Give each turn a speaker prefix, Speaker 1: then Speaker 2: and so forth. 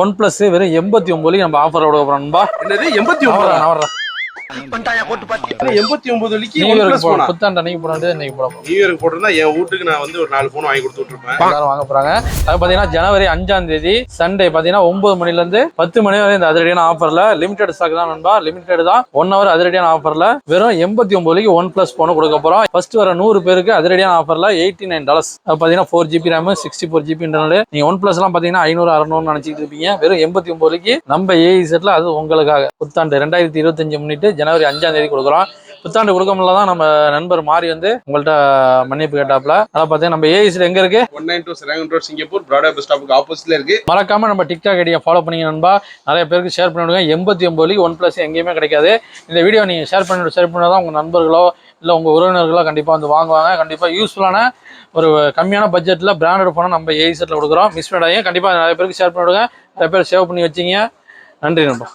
Speaker 1: One plus வெறும் 89 நம்ம offer விட போறோம் நண்பா.
Speaker 2: என்னது 89?
Speaker 1: நான்
Speaker 2: 89 வலிக்கு
Speaker 1: நியூ இயருக்கு போறோம். புத்தாண்டு அன்னைக்கு போறோம். இன்னைக்கு போறோம்.
Speaker 2: நியூ இயருக்கு போறதா என் வீட்டுக்கு நான் வந்து ஒரு 4 போன் வாங்கி கொடுத்து விட்டுருப்பேன்.
Speaker 1: எல்லாரும் வாங்க போறாங்க. அது பாத்தீங்கன்னா ஜனவரி 5ஆம் தேதி சண்டே பாத்தீங்கன்னா 9 மணில இருந்து 10 மணி வரை இந்த அதிரடியான ஆஃபர்ல லிமிடெட் ஸ்டாக் தான் நண்பா. லிமிடெட் தான் 1 ஹவர் அதிரடியான ஆஃபர்ல வெறும் 89 வலிக்கு ஒன் பிளஸ் போன் கொடுக்க போறோம். ஃபர்ஸ்ட் வர 100 பேருக்கு அதிரடியான ஆஃபர்ல $89. அது பாத்தீங்கன்னா 4GB RAM 64GB இன்டர்னல். நீங்க ஒன் பிளஸ் எல்லாம் பாத்தீங்கன்னா 500 600 நினைச்சிட்டு இருப்பீங்க. வெறும் 89 வலிக்கு நம்ம ஏஇசெட்ல அது உங்களுக்காக புத்தாண்டு 2025 முன்னிட்டு ஜனவரி 5ஆம் தேதி கொடுக்குறோம். புத்தாண்டு கொடுக்க முடியல தான் நம்ம நண்பர் மாறி வந்து உங்கள்ட்ட மன்னிப்பு கேட்டாப்ல. அதை பார்த்தீங்கன்னா நம்ம ஏஇசெட் எங்க இருக்கு?
Speaker 2: 192 செரங்கன் ரோட் சிங்கப்பூர் பிராட்வே பஸ் ஸ்டாப்புக்கு ஆப்போசிட்ல இருக்கு.
Speaker 1: மறக்காம நம்ம டிக்டாக் ஐடியா ஃபாலோ பண்ணீங்க நண்பா. நிறைய பேருக்கு ஷேர் பண்ணிவிடுங்க. 89 வலிக்கு ஒன் பிளஸ் எங்கேயுமே கிடைக்காது. இந்த வீடியோ நீங்க ஷேர் பண்ணாதான் உங்க நண்பர்களோ இல்லை உங்க உறவினர்களோ கண்டிப்பா வந்து வாங்குவாங்க. கண்டிப்பா யூஸ்ஃபுல்லான ஒரு கம்மியான பட்ஜெட்ல பிராண்டட் போன நம்ம ஏஇசெட்ல கொடுக்குறோம். மிஸ் பண்ணாதீங்க. கண்டிப்பா நிறைய பேருக்கு ஷேர் பண்ணிவிடுங்க. நிறைய பேர் சேவ் பண்ணி வச்சிங்க. நன்றி நண்பா.